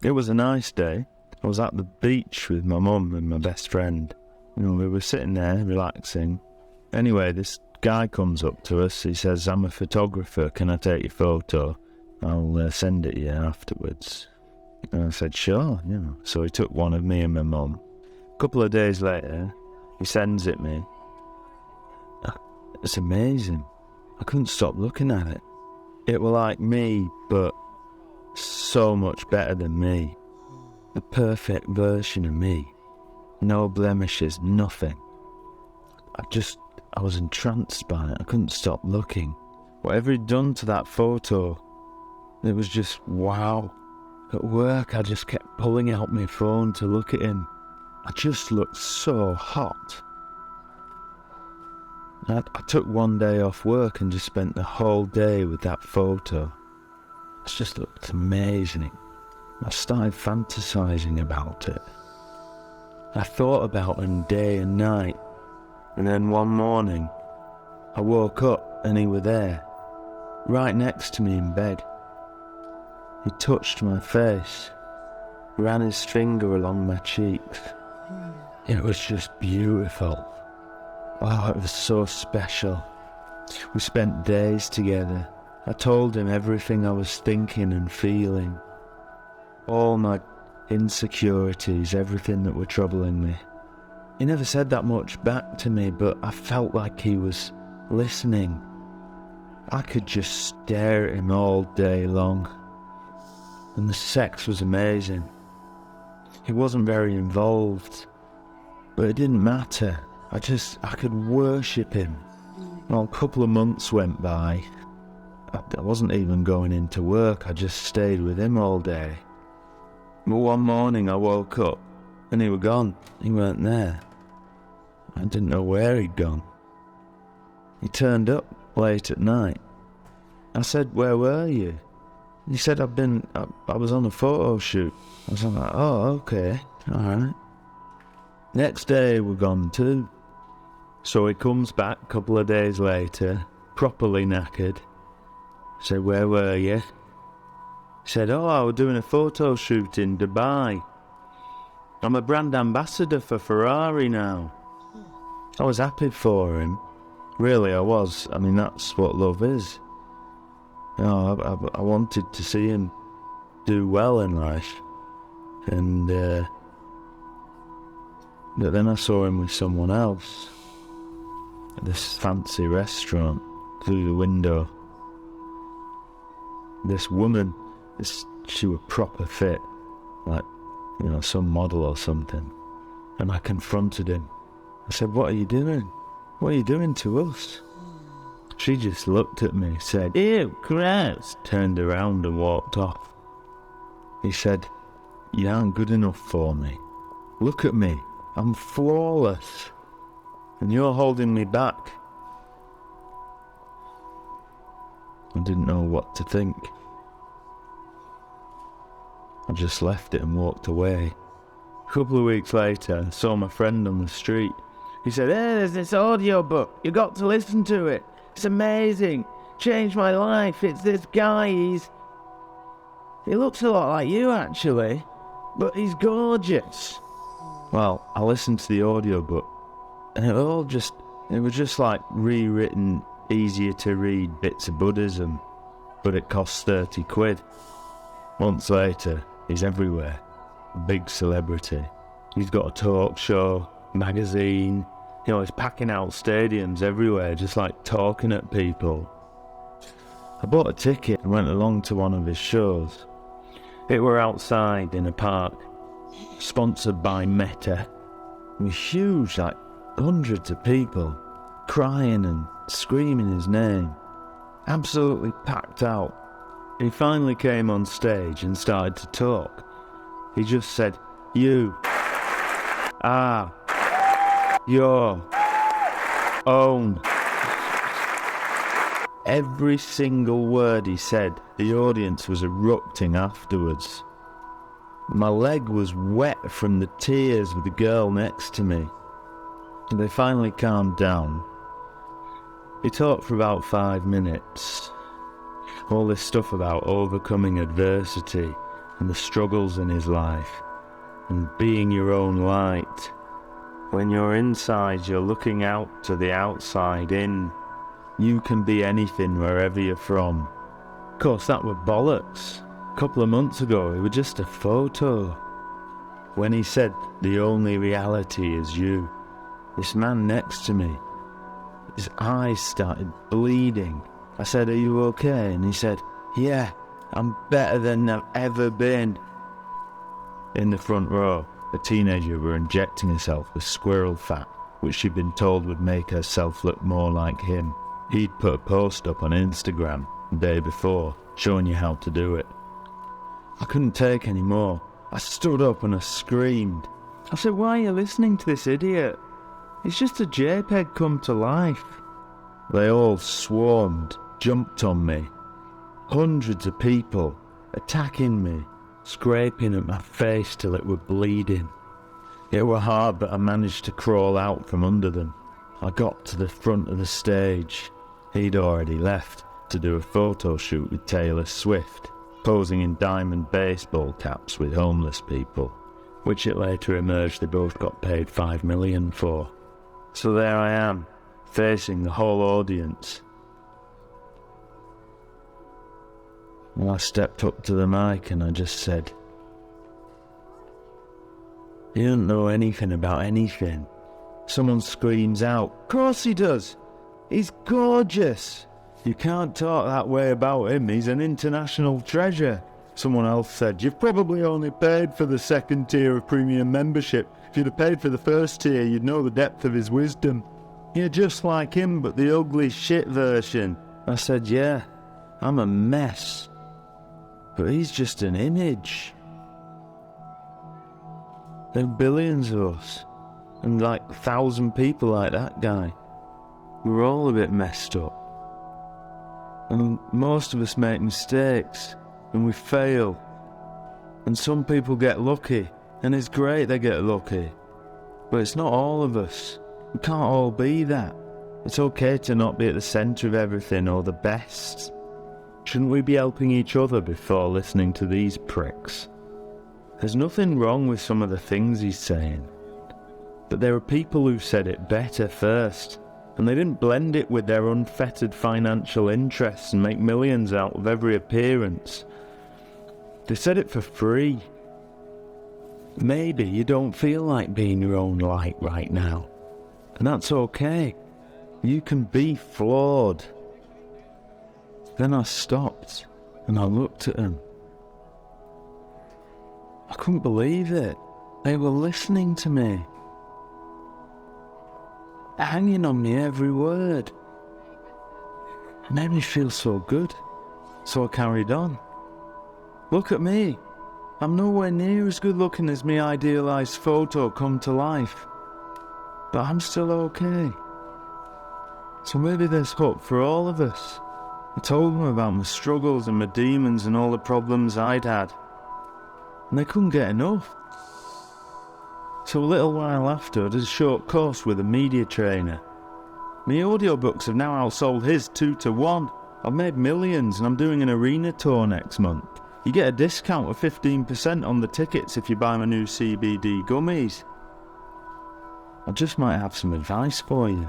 It was a nice day. I was at the beach with my mum and my best friend. We were sitting there relaxing. Anyway, this guy comes up to us. He says, "I'm a photographer. Can I take your photo? I'll send it you afterwards." And I said, "Sure." So he took one of me and my mum. A couple of days later, he sends it me. It's amazing. I couldn't stop looking at it. It were like me, but so much better than me. The perfect version of me. No blemishes, nothing. I was entranced by it. I couldn't stop looking. Whatever he'd done to that photo, it was just wow. At work, I just kept pulling out my phone to look at him. I just looked so hot. I took one day off work and just spent the whole day with that photo. It just looked amazing. I started fantasizing about it. I thought about him day and night. And then one morning, I woke up and he was there, right next to me in bed. He touched my face, ran his finger along my cheeks. It was just beautiful. Wow, it was so special. We spent days together. I told him everything I was thinking and feeling. All my insecurities, everything that were troubling me. He never said that much back to me, but I felt like he was listening. I could just stare at him all day long. And the sex was amazing. He wasn't very involved, but it didn't matter. I could worship him. Well, a couple of months went by. I wasn't even going into work. I just stayed with him all day. But one morning I woke up and he was gone. He weren't there. I didn't know where he'd gone. He turned up late at night. I said, "Where were you?" He said, I was on a photo shoot. I was like, "Oh, okay, alright." Next day we're gone too. So he comes back a couple of days later, properly knackered. I said, "Where were you?" He said, "Oh, I was doing a photo shoot in Dubai. I'm a brand ambassador for Ferrari now." I was happy for him. Really, I was. I mean, that's what love is. I wanted to see him do well in life. And but then I saw him with someone else at this fancy restaurant through the window. This woman, she was proper fit, like, some model or something. And I confronted him. I said, "What are you doing? What are you doing to us?" She just looked at me, said, "Ew, gross," turned around and walked off. He said, "You aren't good enough for me. Look at me, I'm flawless. And you're holding me back." I didn't know what to think. I just left it and walked away. A couple of weeks later, I saw my friend on the street. He said, "Hey, there's this audio book. You got to listen to it. It's amazing. Changed my life. It's this guy. He looks a lot like you, actually, but he's gorgeous." Well, I listened to the audiobook, and it was just like rewritten, easier to read bits of Buddhism, but it costs 30 quid. Months later, he's everywhere. A big celebrity. He's got a talk show, magazine. He's packing out stadiums everywhere, just like talking at people. I bought a ticket and went along to one of his shows. It were outside in a park, sponsored by Meta. It was huge, like hundreds of people, crying and screaming his name. Absolutely packed out. He finally came on stage and started to talk. He just said, "You are your own." Every single word he said, the audience was erupting afterwards. My leg was wet from the tears of the girl next to me. They finally calmed down. He talked for about 5 minutes. All this stuff about overcoming adversity and the struggles in his life, and being your own light. When you're inside, you're looking out to the outside in. You can be anything wherever you're from. Of course, that were bollocks. A couple of months ago, it was just a photo. When he said, the only reality is you, this man next to me, his eyes started bleeding. I said, are you okay? And he said, yeah, I'm better than I've ever been. In the front row, a teenager were injecting herself with squirrel fat, which she'd been told would make herself look more like him. He'd put a post up on Instagram the day before, showing you how to do it. I couldn't take any more. I stood up and I screamed. I said, why are you listening to this idiot? It's just a JPEG come to life. They all swarmed, jumped on me. Hundreds of people attacking me, scraping at my face till it were bleeding. It were hard, but I managed to crawl out from under them. I got to the front of the stage. He'd already left to do a photo shoot with Taylor Swift, posing in diamond baseball caps with homeless people, which it later emerged they both got paid $5 million for. So there I am, facing the whole audience. And I stepped up to the mic and I just said, "You don't know anything about anything." Someone screams out, "Of course he does! He's gorgeous! You can't talk that way about him, he's an international treasure." Someone else said, "You've probably only paid for the second tier of premium membership. If you'd have paid for the first tier, you'd know the depth of his wisdom. You're just like him, but the ugly shit version." I said, "Yeah, I'm a mess. But he's just an image. There are billions of us, and like 1,000 people like that guy. We're all a bit messed up. And most of us make mistakes, and we fail. And some people get lucky, and it's great they get lucky. But it's not all of us. We can't all be that. It's okay to not be at the centre of everything or the best. Shouldn't we be helping each other before listening to these pricks?" There's nothing wrong with some of the things he's saying. But there are people who said it better first, and they didn't blend it with their unfettered financial interests and make millions out of every appearance. They said it for free. Maybe you don't feel like being your own light right now, and that's okay. You can be flawed. Then I stopped, and I looked at them. I couldn't believe it. They were listening to me, hanging on me every word. It made me feel so good, so I carried on. Look at me. I'm nowhere near as good looking as my idealised photo come to life, but I'm still okay. So maybe there's hope for all of us. I told them about my struggles and my demons and all the problems I'd had, and they couldn't get enough. So a little while after, I did a short course with a media trainer. My audiobooks have now outsold his 2-to-1. I've made millions and I'm doing an arena tour next month. You get a discount of 15% on the tickets if you buy my new CBD gummies. I just might have some advice for you.